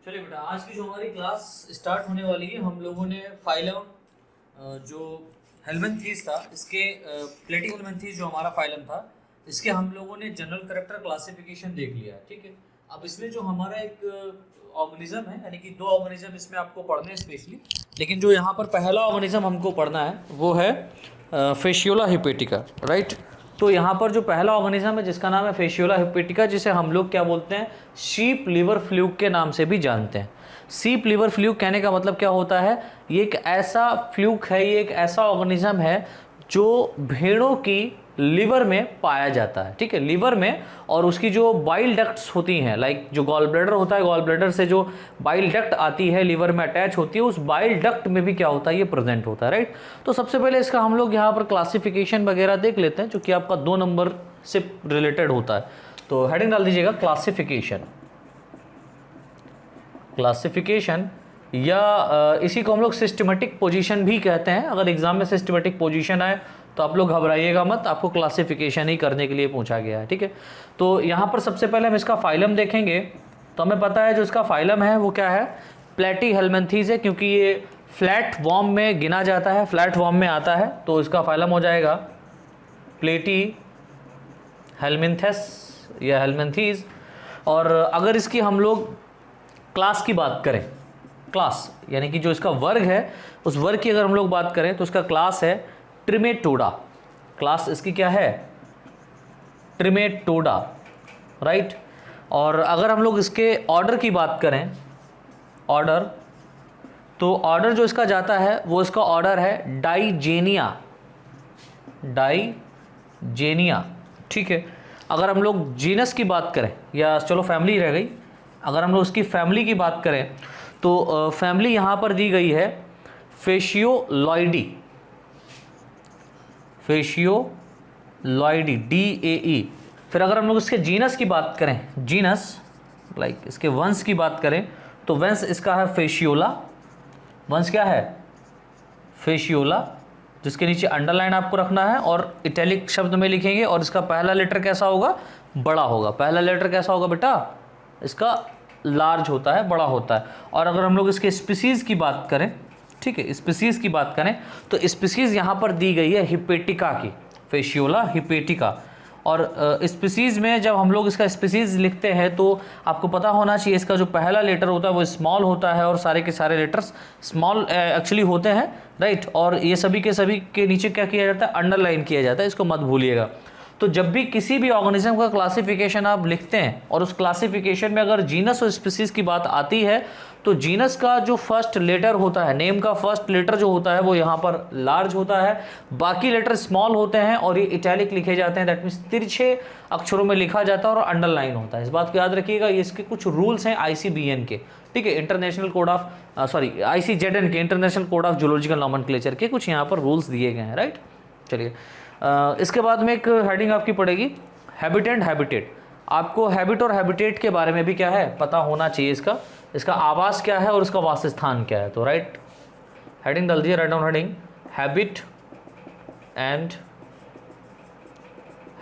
चलिए बेटा, आज की जो हमारी क्लास स्टार्ट होने वाली है, हम लोगों ने फाइलम जो हेलमिंथेस था, इसके प्लेटिहेलमिंथेस जो हमारा फाइलम था, इसके हम लोगों ने जनरल कैरेक्टर क्लासिफिकेशन देख लिया है। ठीक है, अब इसमें जो हमारा एक ऑर्गेनिज्म है, यानी कि दो ऑर्गेनिज्म इसमें आपको पढ़ने हैं स्पेशली, लेकिन जो यहाँ पर पहला ऑर्गेनिज्म हमको पढ़ना है वो है फेशियोला हिपेटिका, राइट। तो यहाँ पर जो पहला ऑर्गेनिज्म है जिसका नाम है फेशियोला हिपेटिका, जिसे हम लोग क्या बोलते हैं, शीप लिवर फ्लूक के नाम से भी जानते हैं। शीप लिवर फ्लूक कहने का मतलब क्या होता है, ये एक ऐसा फ्लूक है, ये एक ऐसा ऑर्गेनिज्म है जो भेड़ों की लिवर में पाया जाता है। ठीक है, लिवर में, और उसकी जो बाइल डक्ट्स होती हैं, लाइक जो गॉल ब्लैडर होता है, गॉल ब्लैडर से जो बाइल डक्ट आती है लिवर में अटैच होती है, उस बाइल डक्ट में भी क्या होता है, ये प्रेजेंट होता है, राइट। तो सबसे पहले इसका हम लोग यहाँ पर क्लासिफिकेशन वगैरह देख लेते हैं, जो कि आपका 2 नंबर से रिलेटेड होता है। तो हेडिंग डाल दीजिएगा क्लासिफिकेशन। क्लासिफिकेशन या इसी को हम लोग सिस्टमेटिक पोजीशन भी कहते हैं। अगर एग्जाम में सिस्टमेटिक पोजीशन आए तो आप लोग घबराइएगा मत, आपको क्लासिफिकेशन ही करने के लिए पूछा गया है। ठीक है, तो यहाँ पर सबसे पहले हम इसका फाइलम देखेंगे। तो हमें पता है जो इसका फाइलम है वो क्या है, प्लेटिहेलमिंथेस है, क्योंकि ये फ्लैट वॉर्म में गिना जाता है, फ्लैट वॉर्म में आता है, तो इसका फाइलम हो जाएगा प्लेटिहेलमिंथेस या हेलमिंथेस। और अगर इसकी हम लोग क्लास की बात करें, क्लास यानी कि जो इसका वर्ग है, उस वर्ग की अगर हम लोग बात करें तो इसका क्लास है ट्रिमेटोडा। क्लास इसकी क्या है, ट्रिमेटोडा, राइट। और अगर हम लोग इसके ऑर्डर की बात करें, ऑर्डर, तो ऑर्डर जो इसका जाता है वो इसका ऑर्डर है डाइजेनिया, डाइजेनिया। ठीक है, अगर हम लोग जीनस की बात करें, या चलो फैमिली रह गई, अगर हम लोग उसकी फैमिली की बात करें तो फैमिली यहाँ पर दी गई है फेशियोलॉइडी, फेशियोलॉइडी, DAE। फिर अगर हम लोग इसके जीनस की बात करें, जीनस लाइक इसके वंश की बात करें, तो वंश इसका है फेशियोला। वंश क्या है, फेशियोला, जिसके नीचे अंडरलाइन आपको रखना है और इटैलिक शब्द में लिखेंगे, और इसका पहला लेटर कैसा होगा, बड़ा होगा। पहला लेटर कैसा होगा बेटा, इसका लार्ज होता है, बड़ा होता है। और अगर हम लोग इसके स्पीसीज़ की बात करें, ठीक है, स्पीसीज़ की बात करें तो स्पीसीज़ यहाँ पर दी गई है हिपेटिका की, फेशियोला हिपेटिका। और स्पीसीज़ में जब हम लोग इसका स्पीसीज़ लिखते हैं तो आपको पता होना चाहिए इसका जो पहला लेटर होता है वो स्मॉल होता है, और सारे के सारे लेटर्स स्मॉल एक्चुअली होते हैं, राइट। और ये सभी के नीचे क्या किया जाता है, अंडरलाइन किया जाता है, इसको मत भूलिएगा। तो जब भी किसी भी ऑर्गेनिज्म का क्लासिफिकेशन आप लिखते हैं और उस क्लासिफिकेशन में अगर जीनस और स्पीसीज की बात आती है, तो जीनस का जो फर्स्ट लेटर होता है, नेम का फर्स्ट लेटर जो होता है वो यहाँ पर लार्ज होता है, बाकी लेटर स्मॉल होते हैं और ये इटैलिक लिखे जाते हैं, दैट मीन्स तिरछे अक्षरों में लिखा जाता है और अंडरलाइन होता है। इस बात को याद रखिएगा, ये इसके कुछ रूल्स हैं ICBN के, ठीक है, इंटरनेशनल कोड ऑफ ICZN के, international code of zoological nomenclature के कुछ यहाँ पर रूल्स दिए गए हैं, राइट। चलिए, इसके बाद में एक हेडिंग आपकी पड़ेगी हैबिट एंड हैबिटेट। आपको हैबिट और हैबिटेट के बारे में भी क्या है, पता होना चाहिए। इसका आवास क्या है और इसका वासस्थान क्या है। तो राइट, हेडिंग डाल दीजिए, write down heading habit and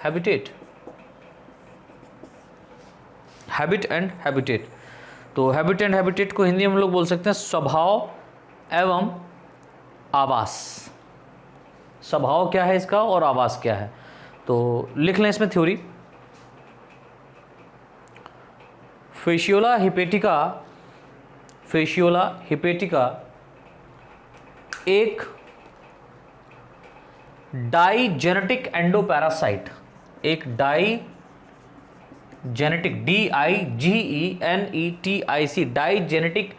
habitat, habit and habitat. तो हैबिट एंड हैबिटेट को हिंदी में हम लोग बोल सकते हैं स्वभाव एवं आवास। स्वभाव क्या है इसका और आवास क्या है, तो लिख लें इसमें थ्योरी। फेशियोला हिपेटिका एक डाइजेनेटिक एंडोपैरासाइट, एक digenetic DIGENETIC digenetic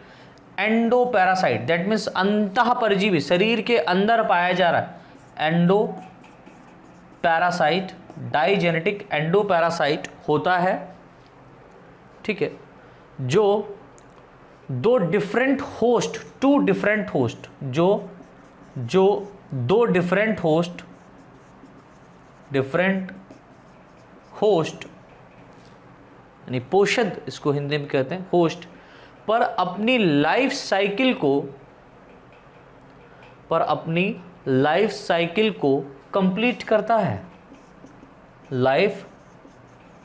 endoparasite, that means अंतः परजीवी, शरीर के अंदर पाया जा रहा है, एंडो पैरासाइट, डाइजेनेटिक एंडोपैरासाइट होता है। ठीक है, जो दो different host, two different host, जो दो डिफरेंट होस्ट यानी पोषद, इसको हिंदी में कहते हैं होस्ट, पर अपनी लाइफ साइकिल को कंप्लीट करता है। लाइफ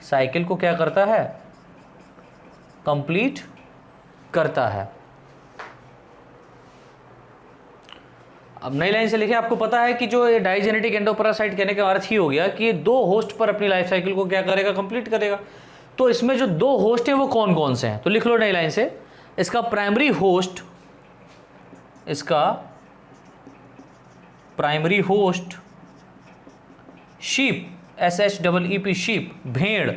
साइकिल को क्या करता है, कंप्लीट करता है। अब नई लाइन से लिखे, आपको पता है कि जो ये डाइजेनेटिक एंडोपैरासाइट कहने का अर्थ ही हो गया कि ये 2 होस्ट पर अपनी लाइफ साइकिल को क्या करेगा, कंप्लीट करेगा। तो इसमें जो 2 होस्ट हैं वो कौन कौन से हैं, तो लिख लो नई लाइन से, इसका primary host, sheep, SHEEP, sheep, भेड़,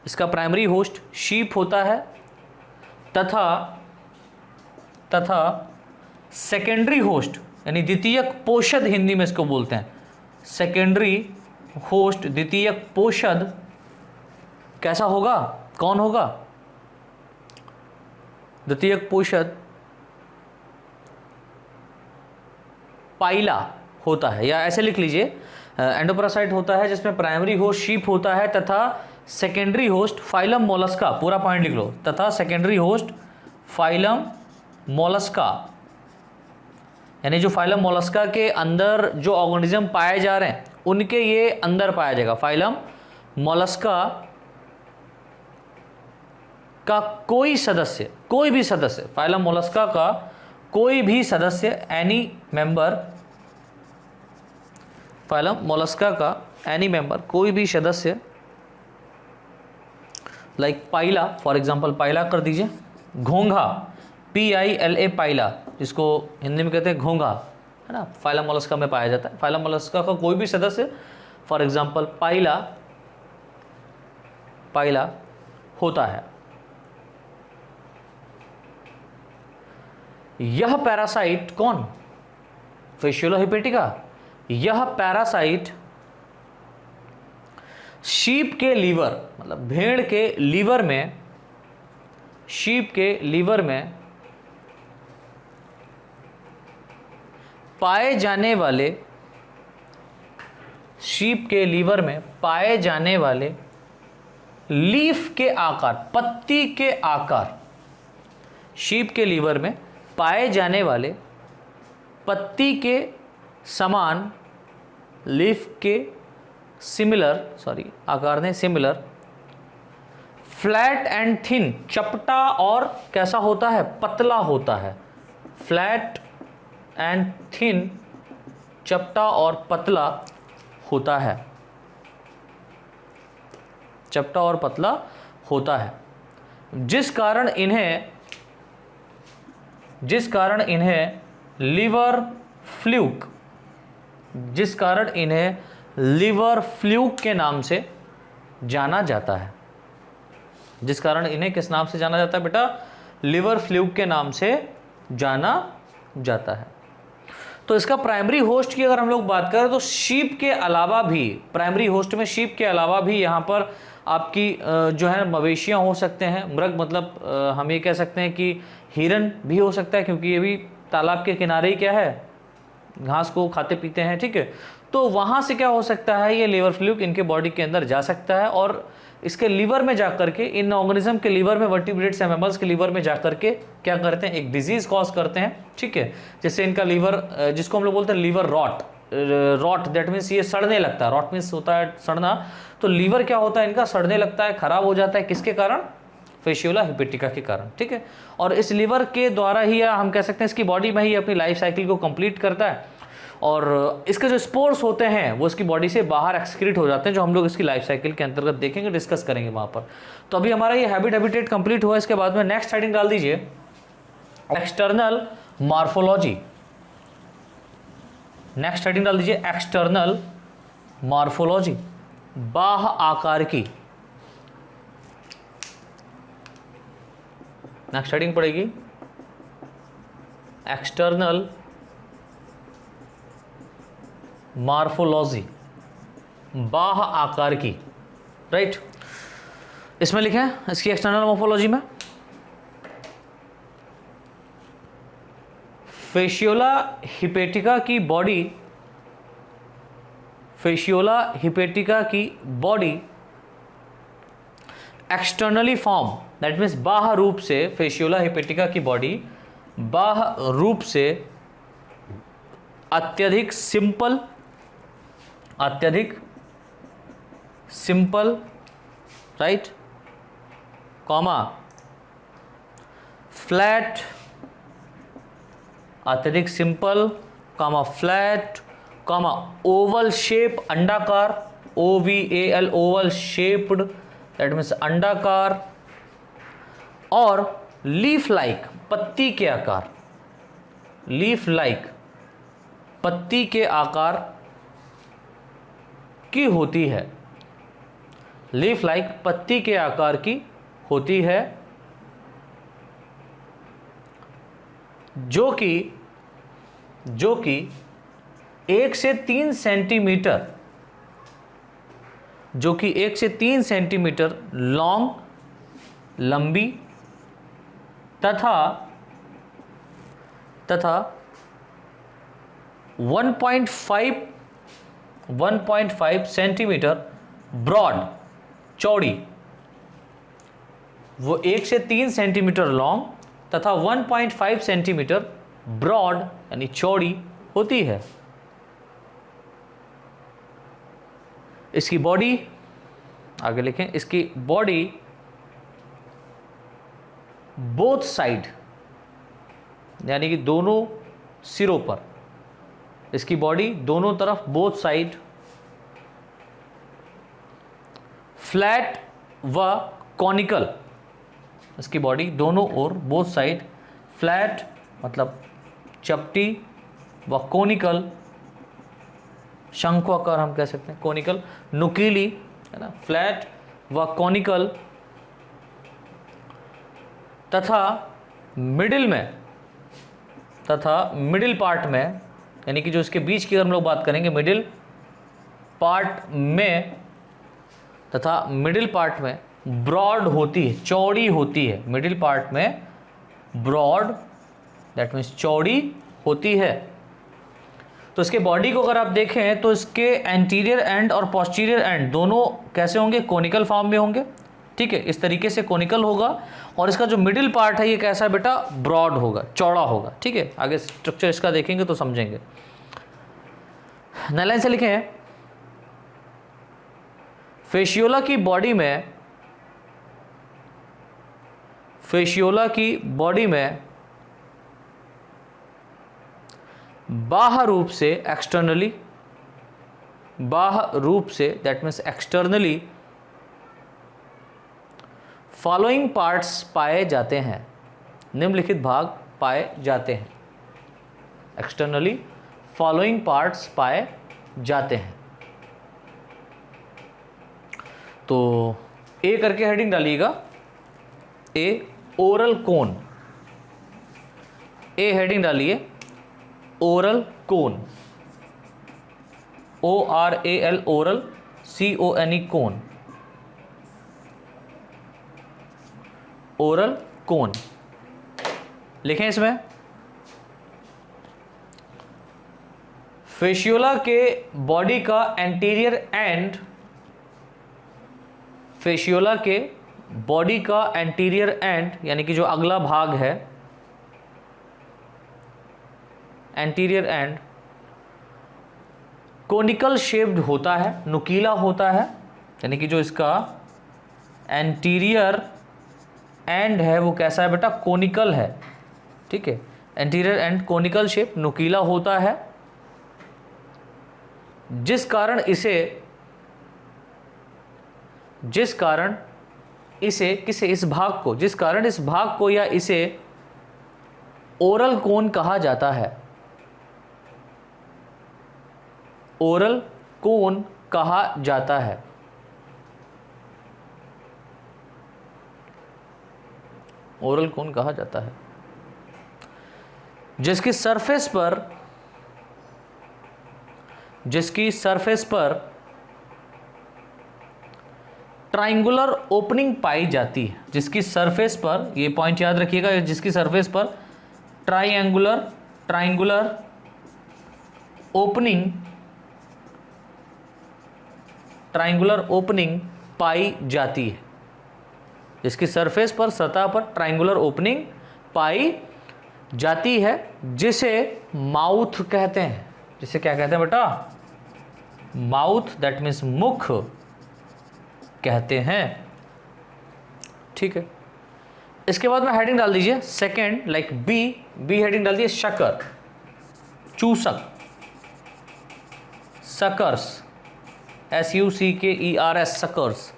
इसका प्राइमरी होस्ट शीप होता है, तथा सेकेंडरी होस्ट यानी द्वितीयक पोषद, हिंदी में इसको बोलते हैं सेकेंडरी होस्ट, द्वितीयक पोषद कैसा होगा, कौन होगा, द्वितीयक पोषद पाइला होता है, या ऐसे लिख लीजिए एंडोपैरासाइट होता है जिसमें प्राइमरी होस्ट शीप होता है तथा सेकेंडरी होस्ट फाइलम मोलस्का, पूरा पॉइंट लिख लो, तथा सेकेंडरी होस्ट फाइलम मोलस्का, यानी जो फाइलम मोलस्का के अंदर जो ऑर्गेनिज्म पाए जा रहे हैं उनके ये अंदर पाया जाएगा। फाइलम मोलस्का का कोई सदस्य, कोई भी सदस्य, फाइलम मोलस्का का कोई भी सदस्य, एनी मेंबर, फाइलम मोलस्का का एनी मेंबर, कोई भी सदस्य, लाइक पाइला, फॉर एग्जांपल पाइला कर दीजिए, घोंघा, PILA पाइला, जिसको हिंदी में कहते हैं घोंघा, है ना, फाइलम मोलस्का में पाया जाता है। फाइलम मोलस्का का कोई भी सदस्य, फॉर एग्जांपल पाइला होता है। यह पैरासाइट कौन, फेशियोला हिपेटिका, यह पैरासाइट शीप के लीवर, मतलब भेड़ के लीवर में, शीप के लीवर में पाए जाने वाले, शीप के लीवर में पाए जाने वाले लीफ के आकार, पत्ती के आकार, शीप के लीवर में पाए जाने वाले पत्ती के समान, लीफ के सिमिलर, आकार ने सिमिलर, फ्लैट एंड थिन, चपटा और कैसा होता है, पतला होता है, फ्लैट एंड थिन, चपटा और पतला होता है, चपटा और पतला होता है, जिस कारण इन्हें लिवर फ्लूक, जिस कारण इन्हें लिवर फ्लूक के नाम से जाना जाता है, जिस कारण इन्हें किस नाम से जाना जाता है बेटा, लिवर फ्लूक के नाम से जाना जाता है। तो इसका प्राइमरी होस्ट की अगर हम लोग बात करें तो शीप के अलावा भी, प्राइमरी होस्ट में शीप के अलावा भी यहाँ पर आपकी जो है मवेशियाँ हो सकते हैं, मृग, मतलब हम ये कह सकते हैं कि हिरन भी हो सकता है, क्योंकि ये भी तालाब के किनारे ही क्या है, घास को खाते पीते हैं, ठीक है। तो वहाँ से क्या हो सकता है, ये लिवर फ्लूक इनके बॉडी के अंदर जा सकता है और इसके लीवर में जाकर के, इन ऑर्गेनिज्म के लीवर में, वर्टिब्रेट्स या मैमल्स के लीवर में जाकर के क्या करते हैं, एक डिजीज कॉज करते हैं, ठीक है। जैसे इनका लीवर, जिसको हम लोग बोलते हैं लीवर रॉट, दैट मीन्स ये सड़ने लगता है, रॉट मीन्स होता है सड़ना, तो लीवर क्या होता है इनका, सड़ने लगता है, खराब हो जाता है, किसके कारण, फेशियोला हिपेटिका के कारण, ठीक है। और इस लीवर के द्वारा ही, या हम कह सकते हैं इसकी बॉडी में ही अपनी लाइफ साइकिल को कंप्लीट करता है, और इसके जो स्पोर्स होते हैं वो इसकी बॉडी से बाहर एक्सक्रीट हो जाते हैं, जो हम लोग इसकी लाइफ साइकिल के अंतर्गत देखेंगे, डिस्कस करेंगे वहाँ पर। तो अभी हमारा ये हैबिटेट कंप्लीट हुआ, इसके बाद में नेक्स्ट हेडिंग डाल दीजिए, एक्सटर्नल मॉर्फोलॉजी। नेक्स्ट हेडिंग डाल दीजिए एक्सटर्नल मॉर्फोलॉजी, बाह्य आकार की। नेक्स्ट हेडिंग पड़ेगी एक्सटर्नल मॉर्फोलॉजी, बाह्य आकार की, राइट। इसमें लिखे हैं इसकी एक्सटर्नल मॉर्फोलॉजी में, फेशियोला हिपेटिका की बॉडी, फेशियोला हिपेटिका की body externally form, that means बाह्य रूप से, फेशियोला हिपेटिका की बॉडी बाह्य रूप से अत्यधिक सिंपल, राइट, कॉमा फ्लैट, अत्यधिक simple, comma flat, comma Oval shape, अंडाकार, OVAL, Oval shaped, that means अंडाकार, और लीफ लाइक, पत्ती के आकार, लीफ लाइक, पत्ती के आकार की होती है, लीफ लाइक पत्ती के आकार की होती है, जो कि 1 से 3 सेंटीमीटर, जो कि 1 से 3 सेंटीमीटर लॉन्ग, लंबी, तथा 1.5 सेंटीमीटर ब्रॉड, चौड़ी, वो 1 से 3 सेंटीमीटर लॉन्ग तथा 1.5 सेंटीमीटर ब्रॉड यानी चौड़ी होती है। इसकी बॉडी, आगे लिखें, इसकी बॉडी बोथ साइड यानी कि दोनों सिरों पर, इसकी बॉडी दोनों तरफ, बोथ साइड, फ्लैट व कॉनिकल, इसकी बॉडी दोनों ओर, बोथ साइड, फ्लैट मतलब चपटी, व कॉनिकल, शंक्वाकार हम कह सकते हैं, कॉनिकल नुकीली, है ना, फ्लैट व कॉनिकल, तथा मिडिल पार्ट में, यानी कि जो इसके बीच की अगर हम लोग बात करेंगे, मिडिल पार्ट में, तथा मिडिल पार्ट में ब्रॉड होती है, चौड़ी होती है, मिडिल पार्ट में ब्रॉड, दैट मीन्स चौड़ी होती है। तो इसके बॉडी को अगर आप देखें तो इसके एंटीरियर एंड और पोस्टीरियर एंड दोनों कैसे होंगे, कोनिकल फॉर्म में होंगे, ठीक है, इस तरीके से कोनिकल होगा, और इसका जो मिडिल पार्ट है ये कैसा है बेटा, ब्रॉड होगा, चौड़ा होगा, ठीक है। आगे स्ट्रक्चर इसका देखेंगे तो समझेंगे। लाइन से लिखें, फेशियोला की बॉडी में बाह्य रूप से, एक्सटर्नली, बाह्य रूप से, that means externally, following parts पाए जाते हैं, निम्नलिखित भाग पाए जाते हैं, एक्सटर्नली फॉलोइंग पार्ट्स पाए जाते हैं। तो ए करके हेडिंग डालिएगा, ए ओरल कोन, ए हेडिंग डालिए, ओरल कोन, ORAL, ओरल, CONE, कोन, ओरल कोन लिखें। इसमें फेशियोला के बॉडी का एंटीरियर एंड, फेशियोला के बॉडी का एंटीरियर एंड यानी कि जो अगला भाग है, एंटीरियर एंड कोनिकल शेप्ड होता है, नुकीला होता है, यानी कि जो इसका एंटीरियर एंड है वो कैसा है बेटा, कोनिकल है, ठीक है, एंटीरियर एंड कोनिकल शेप, नुकीला होता है, जिस कारण इसे किसे, इस भाग को या इसे ओरल कोन कहा जाता है, ओरल कोन कहा जाता है। ओरल कोन कहा जाता है, जिसकी सरफेस पर ट्राइंगुलर ओपनिंग पाई जाती है, जिसकी सरफेस पर, ये पॉइंट याद रखिएगा, जिसकी सरफेस पर ट्राइंगुलर ओपनिंग पाई जाती है, जिसकी सरफेस पर, सतह पर ट्राइंगुलर ओपनिंग पाई जाती है, जिसे माउथ कहते हैं, जिसे क्या कहते हैं बेटा, माउथ, दैट मीन्स मुख कहते हैं, ठीक है। इसके बाद में हेडिंग डाल दीजिए सेकेंड, लाइक बी हेडिंग डाल दीजिए शकर, चूसक, सकर्स, SUCKERS, सकर्स।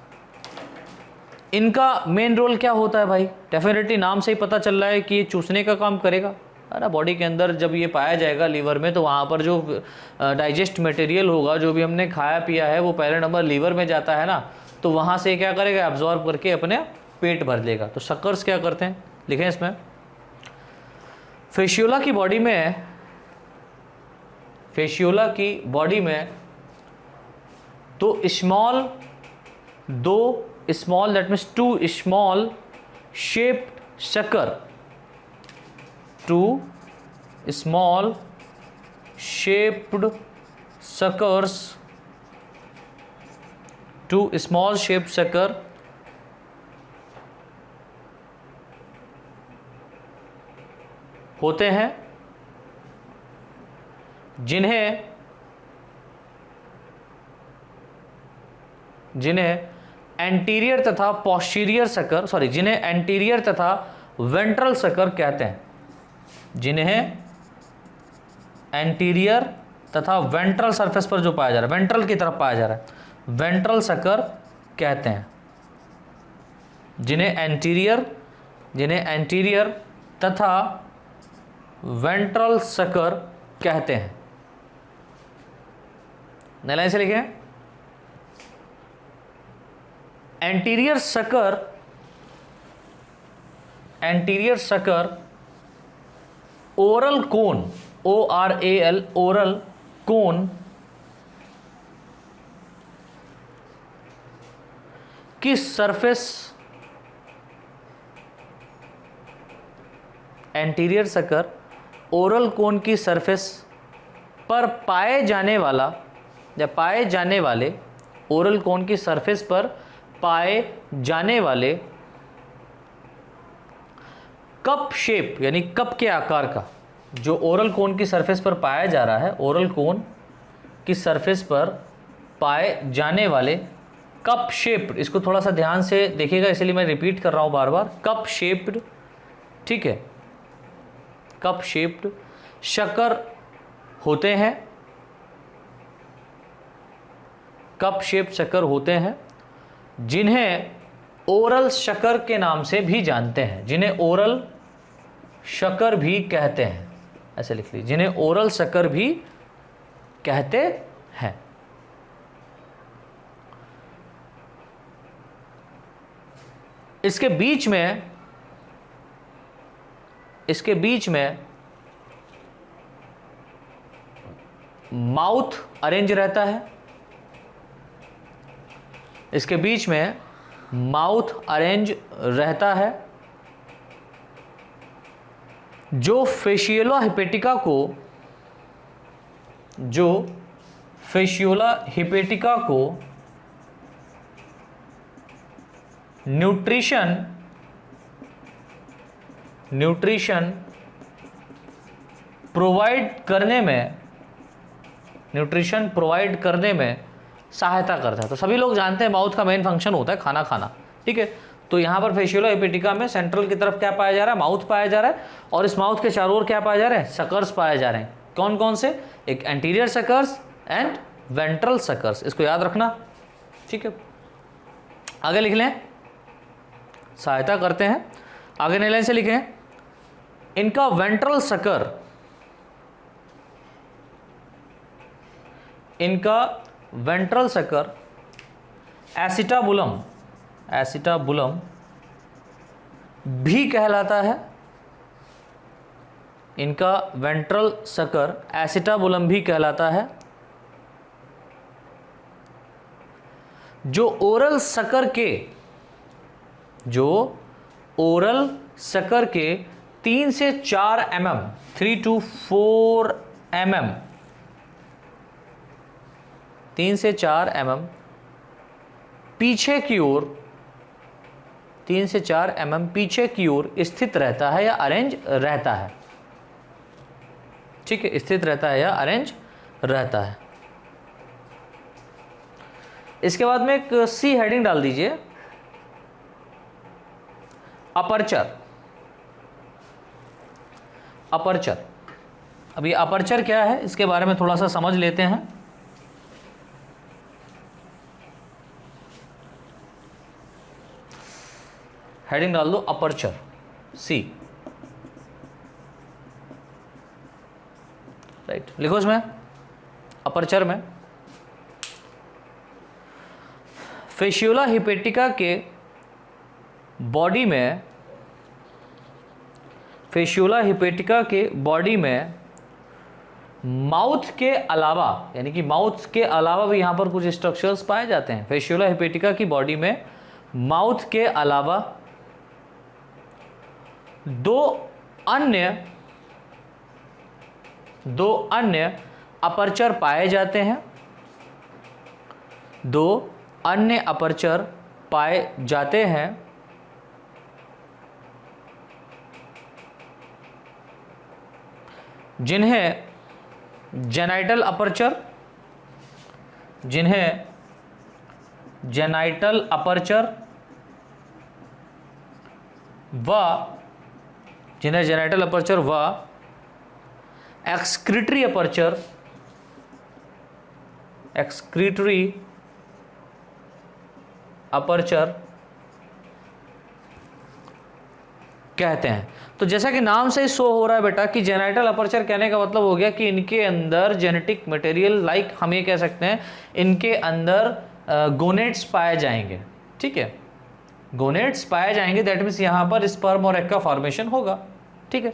इनका मेन रोल क्या होता है भाई? डेफिनेटली नाम से ही पता चल रहा है कि ये चूसने का काम करेगा, है ना। बॉडी के अंदर जब ये पाया जाएगा लीवर में, तो वहाँ पर जो डाइजेस्ट मटेरियल होगा, जो भी हमने खाया पिया है, वो पहले नंबर लीवर में जाता है ना, तो वहाँ से क्या करेगा, एब्जॉर्ब करके अपने पेट भर लेगा। तो शकर्स क्या करते हैं, लिखें इसमें, फेशियोला की बॉडी में दो small that means 2 small shaped sucker, 2 small shaped suckers, 2 small shaped sucker होते हैं, जिन्हें एंटीरियर तथा पोस्टीरियर शकर, जिन्हें एंटीरियर तथा वेंट्रल शकर कहते हैं, जिन्हें एंटीरियर तथा वेंट्रल सरफेस पर जो पाया जा रहा है, वेंट्रल की तरफ पाया जा रहा है, वेंट्रल शकर कहते हैं, जिन्हें एंटीरियर तथा वेंट्रल शकर कहते हैं। नए लाइन से लिखें, एंटीरियर शकर ओरल कोन, ORAL, ओरल कोन की सरफेस, एंटीरियर शकर ओरल कोन की सरफेस पर पाए जाने वाले ओरल कोन की सरफेस पर पाए जाने वाले कप शेप, यानी कप के आकार का, जो ओरल कोन की सरफेस पर पाया जा रहा है, ओरल कोन की सरफेस पर पाए जाने वाले कप शेप्ड, इसको थोड़ा सा ध्यान से देखिएगा, इसलिए मैं रिपीट कर रहा हूं बार बार, कप शेप्ड, ठीक है, कप शेप्ड शकर होते हैं, कप शेप्ड शकर होते हैं, जिन्हें ओरल शकर के नाम से भी जानते हैं, जिन्हें ओरल शकर भी कहते हैं, ऐसे लिख लीजिए, जिन्हें ओरल शकर भी कहते हैं। इसके बीच में माउथ अरेंज रहता है, इसके बीच में माउथ अरेंज रहता है, जो फेशियोला हिपेटिका को न्यूट्रिशन प्रोवाइड करने में सहायता करता है। तो सभी लोग जानते हैं माउथ का मेन फंक्शन होता है खाना खाना, ठीक है। तो यहाँ पर फेशियोला हिपेटिका में सेंट्रल की तरफ क्या पाया जा रहा है, माउथ पाया जा रहा है, और इस माउथ के चारों ओर क्या पाया जा रहा है, सकर्स पाए जा रहे हैं। कौन कौन से, एक anterior suckers and ventral suckers, इसको याद रखना, ठीक है। आगे लिख लें, सहायता करते हैं, आगे नई लाइन से लिखें, इनका वेंट्रल शकर एसिटाबुलम भी कहलाता है, इनका वेंट्रल शकर एसिटाबुलम भी कहलाता है, जो ओरल शकर के 3 से 4 mm 3 to 4 mm 3 से 4 mm पीछे की ओर 3 से 4 mm पीछे की ओर स्थित रहता है या अरेंज रहता है, ठीक है, स्थित रहता है या अरेंज रहता है। इसके बाद में एक सी हेडिंग डाल दीजिए, अपर्चर। अपर्चर। अब ये अपर्चर क्या है इसके बारे में थोड़ा सा समझ लेते हैं। हेडिंग डाल दो अपर्चर, सी, राइट। लिखो इसमें अपर्चर में फेशियोला हिपेटिका के बॉडी में, फेशियोला हिपेटिका के बॉडी में माउथ के अलावा, यानी कि माउथ के अलावा भी यहां पर कुछ स्ट्रक्चर्स पाए जाते हैं। फेशियोला हिपेटिका की बॉडी में माउथ के अलावा दो अन्य अपर्चर पाए जाते हैं, दो अन्य अपर्चर पाए जाते हैं जिन्हें जेनाइटल अपर्चर, जिन्हें जेनाइटल अपर्चर व एक्सक्रीटरी अपर्चर, एक्सक्रीटरी अपर्चर कहते हैं। तो जैसा कि नाम से ही शो हो रहा है बेटा कि जेनाइटल अपर्चर कहने का मतलब हो गया कि इनके अंदर जेनेटिक मटेरियल, लाइक हम ये कह सकते हैं इनके अंदर गोनेट्स पाए जाएंगे, ठीक है, गोनेट्स पाए जाएंगे। दैट मीन्स यहाँ पर स्पर्म और एग का फॉर्मेशन होगा, ठीक है।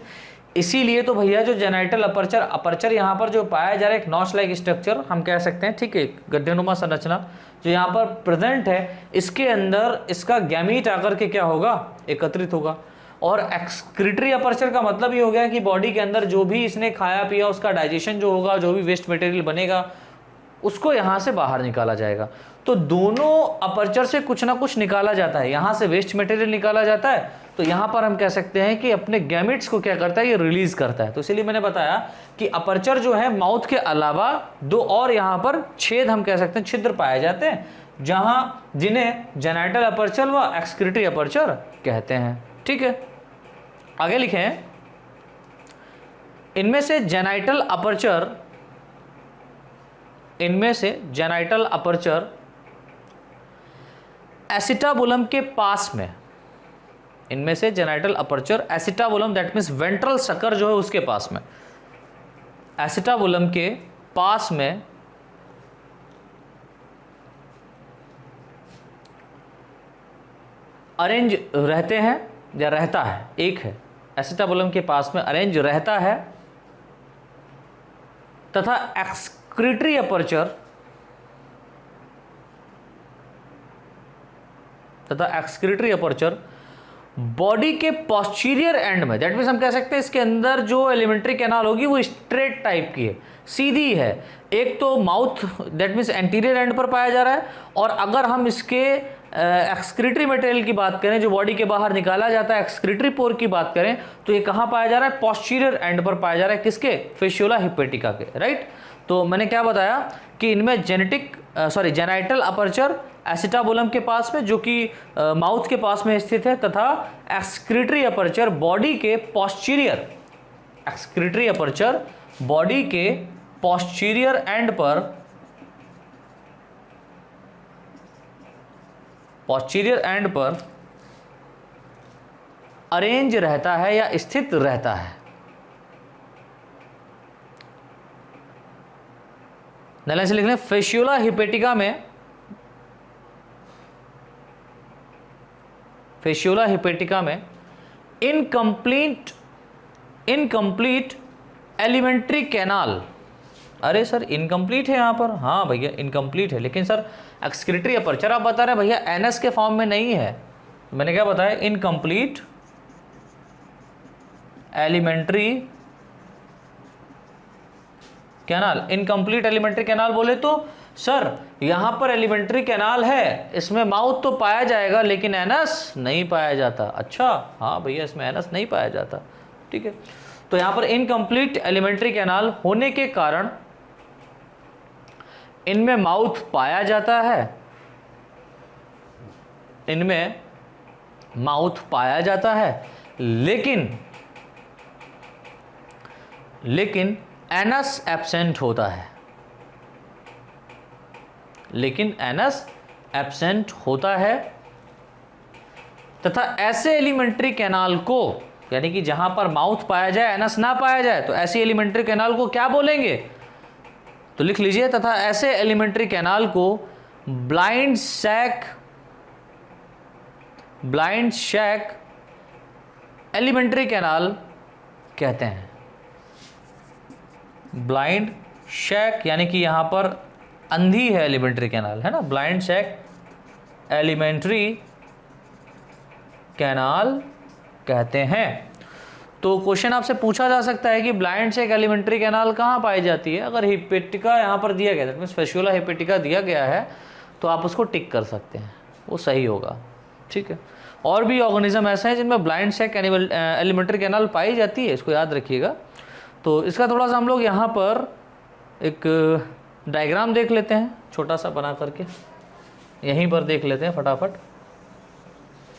इसीलिए तो भैया जो जेनाइटल अपर्चर यहाँ पर जो पाया जा रहा है एक नॉच लाइक स्ट्रक्चर हम कह सकते हैं, ठीक है, गड्ढेनुमा संरचना जो यहाँ पर प्रेजेंट है, इसके अंदर इसका गैमीट आकर के क्या होगा, एकत्रित होगा। और एक्सक्रीटरी अपर्चर का मतलब ये हो गया कि बॉडी के अंदर जो भी इसने खाया पिया उसका डाइजेशन जो होगा, जो भी वेस्ट मटेरियल बनेगा उसको यहाँ से बाहर निकाला जाएगा। तो दोनों अपर्चर से कुछ ना कुछ निकाला जाता है, यहाँ से वेस्ट मटेरियल निकाला जाता है, तो यहाँ पर हम कह सकते हैं कि अपने गैमेट्स को क्या करता है, ये रिलीज करता है। तो इसलिए मैंने बताया कि अपर्चर जो है माउथ के अलावा दो और यहाँ पर छेद हम कह सकते हैं, छिद्र पाए जाते हैं, जिन्हें जेनाइटल अपर्चर व एक्सक्रीटरी अपर्चर कहते हैं, ठीक है। आगे लिखें, इनमें से जेनाइटल अपर्चर एसिटाबुलम के पास में, इनमें से genital aperture acetabulum that means ventral sucker जो है उसके पास में, एसिटाबुलम के पास में अरेंज रहते हैं या रहता है, एक है एसिटाबुलम के पास में अरेंज रहता है, तथा एक्सक्रीटरी अपर्चर बॉडी के पोस्टीरियर एंड में, दैट मीन्स हम कह सकते हैं इसके अंदर जो एलिमेंट्री कैनाल होगी वो स्ट्रेट टाइप की है, सीधी है। एक तो mouth that means anterior and पर पाया जा रहा है, और अगर हम इसके एक्सक्रीटरी मटेरियल की बात करें जो बॉडी के बाहर निकाला जाता है, एक्सक्रीटरी पोर की बात करें तो ये कहाँ पाया जा रहा है, पोस्टीरियर एंड पर पाया जा रहा है, किसके, फेशियोला हिपेटिका के, राइट। तो मैंने क्या बताया कि इनमें जेनाइटल अपर्चर एसिटाबुलम के पास में जो कि माउथ के पास में स्थित है, तथा एक्सक्रीटरी अपर्चर बॉडी के पोस्टीरियर, एक्सक्रीटरी अपर्चर बॉडी के पोस्टीरियर एंड पर अरेंज रहता है या स्थित रहता है। नले से लिख लें, फेशियोला हिपेटिका में इनकम्प्लीट एलिमेंट्री कैनाल, अरे सर इनकम्प्लीट है यहाँ पर, हाँ भैया इनकम्प्लीट है, लेकिन सर एक्सक्रीटरी अपर्चर आप बता रहे हैं भैया एनएस के फॉर्म में नहीं है, तो मैंने क्या बताया, incomplete alimentary canal. Incomplete alimentary canal बोले तो सर यहां पर एलिमेंट्री कैनाल है, इसमें माउथ तो पाया जाएगा लेकिन एनस नहीं पाया जाता। अच्छा हाँ भैया इसमें एनस नहीं पाया जाता, ठीक है। तो यहां पर इनकम्प्लीट एलिमेंट्री कैनाल होने के कारण इनमें माउथ पाया जाता है, इनमें माउथ पाया जाता है, लेकिन एनस एब्सेंट होता है, लेकिन एनस एब्सेंट होता है, तथा ऐसे एलिमेंट्री कैनाल को, यानी कि जहां पर माउथ पाया जाए एनस ना पाया जाए, तो ऐसी एलिमेंट्री कैनाल को क्या बोलेंगे? तो लिख लीजिए, तथा ऐसे एलिमेंट्री कैनाल को ब्लाइंड शैक एलिमेंट्री कैनाल कहते हैं। ब्लाइंड शैक यानी कि यहां पर अंधी है एलिमेंट्री कैनाल, है ना, ब्लाइंड शैक एलिमेंट्री कैनाल कहते हैं। तो क्वेश्चन आपसे पूछा जा सकता है कि ब्लाइंड शैक एलिमेंट्री कैनाल कहाँ पाई जाती है? अगर हिपेटिका यहाँ पर दिया गया, दैट मीन्स फेशियोला हिपेटिका दिया गया है, तो आप उसको टिक कर सकते हैं, वो सही होगा। ठीक है, और भी ऑर्गेनिज्म ऐसे हैं जिनमें ब्लाइंड शैक एलिमेंट्री कैनाल पाई जाती है, इसको याद रखिएगा। तो इसका थोड़ा सा हम लोग यहाँ पर एक डायग्राम देख लेते हैं, छोटा सा बना करके यहीं पर देख लेते हैं फटाफट।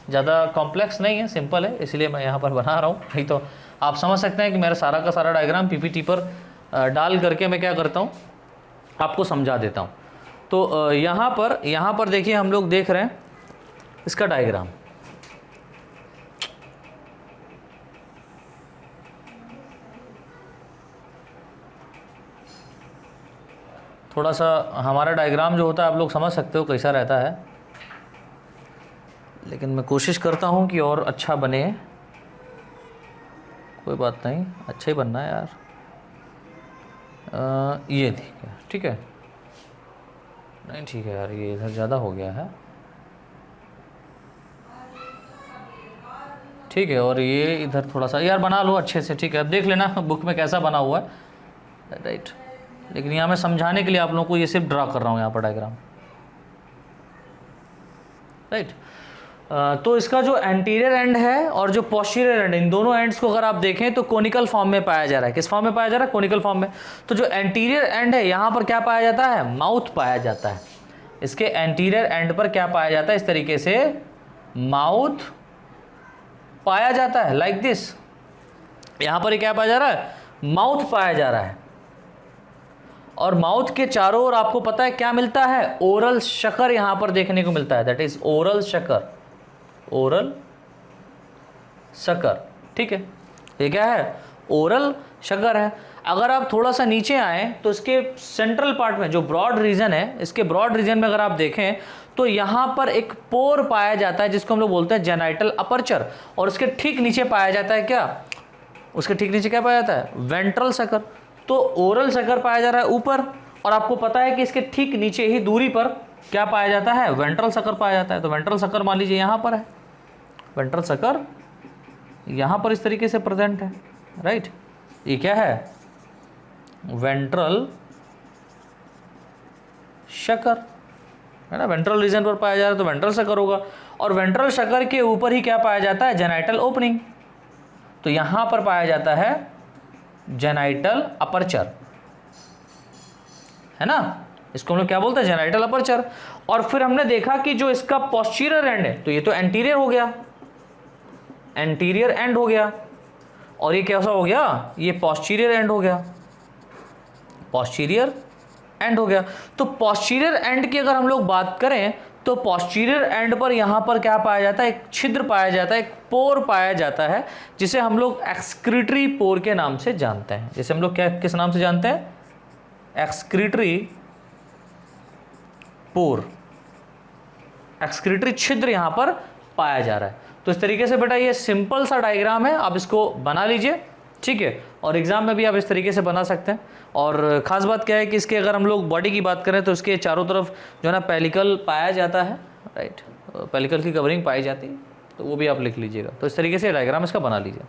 ज़्यादा कॉम्प्लेक्स नहीं है, सिंपल है, इसलिए मैं यहाँ पर बना रहा हूँ। नहीं तो आप समझ सकते हैं कि मेरा सारा का सारा डायग्राम पीपीटी पर डाल करके मैं क्या करता हूँ, आपको समझा देता हूँ। तो यहाँ पर देखिए, हम लोग देख रहे हैं इसका डायग्राम। थोड़ा सा हमारा डायग्राम जो होता है आप लोग समझ सकते हो कैसा रहता है, लेकिन मैं कोशिश करता हूँ कि और अच्छा बने। कोई बात नहीं, अच्छा ही बनना है यार। ये ठीक है, नहीं ठीक है यार, ये इधर ज़्यादा हो गया है। ठीक है, और ये इधर थोड़ा सा यार बना लो अच्छे से। ठीक है, अब देख लेना बुक में कैसा बना हुआ है, राइट। लेकिन यहाँ मैं समझाने के लिए आप लोगों को ये सिर्फ ड्रा कर रहा हूँ यहाँ पर डायग्राम, राइट। तो इसका जो एंटीरियर एंड है और जो पोस्टीरियर एंड, इन दोनों एंड्स को अगर आप देखें तो कोनिकल फॉर्म में पाया जा रहा है। किस फॉर्म में पाया जा रहा है? कोनिकल फॉर्म में। तो जो एंटीरियर एंड है यहाँ पर क्या पाया जाता है? माउथ पाया जाता है। इसके एंटीरियर एंड पर क्या पाया जाता है? इस तरीके से माउथ पाया जाता है, लाइक दिस। यहाँ पर क्या पाया जा रहा है? माउथ पाया जा रहा है। और माउथ के चारों ओर आपको पता है क्या मिलता है? ओरल शकर यहाँ पर देखने को मिलता है, that is oral sucker, oral sucker. ठीक है, ये क्या है? ओरल शकर है। अगर आप थोड़ा सा नीचे आए तो इसके सेंट्रल पार्ट में जो ब्रॉड रीजन है, इसके ब्रॉड रीजन में अगर आप देखें तो यहाँ पर एक पोर पाया जाता है जिसको हम लोग बोलते हैं जेनाइटल अपर्चर, और उसके ठीक नीचे पाया जाता है क्या? उसके ठीक नीचे क्या पाया जाता है? वेंट्रल शकर। तो ओरल शकर पाया जा रहा है ऊपर, और आपको पता है कि इसके ठीक नीचे ही दूरी पर क्या पाया जाता है? वेंट्रल शकर पाया जाता है। तो वेंट्रल शकर मान लीजिए यहाँ पर है, वेंट्रल शकर यहाँ पर इस तरीके से प्रेजेंट है, राइट। ये क्या है? वेंट्रल शकर, है ना। वेंट्रल रीजन पर पाया जा रहा है तो वेंट्रल शकर होगा। और वेंट्रल शकर के ऊपर ही क्या पाया जाता है? Genital opening. तो यहां पर पाया जाता है जेनाइटल अपर्चर, है ना। इसको हम लोग क्या बोलते हैं? Genital aperture. और फिर हमने देखा कि जो इसका पोस्टीरियर एंड है, तो ये तो एंटीरियर हो गया, एंटीरियर एंड हो गया, और ये कैसा हो गया? ये पोस्टीरियर एंड हो गया, पोस्टीरियर एंड हो गया। तो पोस्टीरियर एंड की अगर हम लोग बात करें तो पोस्टीरियर एंड पर यहाँ पर क्या पाया जाता है? एक छिद्र पाया जाता है, एक पोर पाया जाता है, जिसे हम लोग एक्सक्रीटरी पोर के नाम से जानते हैं। जिसे हम लोग क्या, किस नाम से जानते हैं? एक्सक्रीटरी पोर, एक्सक्रीटरी छिद्र यहाँ पर पाया जा रहा है। तो इस तरीके से बेटा ये सिंपल सा डायग्राम है, आप इसको बना लीजिए, ठीक है। और एग्जाम में भी आप इस तरीके से बना सकते हैं। और ख़ास बात क्या है कि इसके अगर हम लोग बॉडी की बात करें तो इसके चारों तरफ जो है ना पेलिकल पाया जाता है, राइट, पेलिकल की कवरिंग पाई जाती है, तो वो भी आप लिख लीजिएगा। तो इस तरीके से डायग्राम इसका बना लीजिए।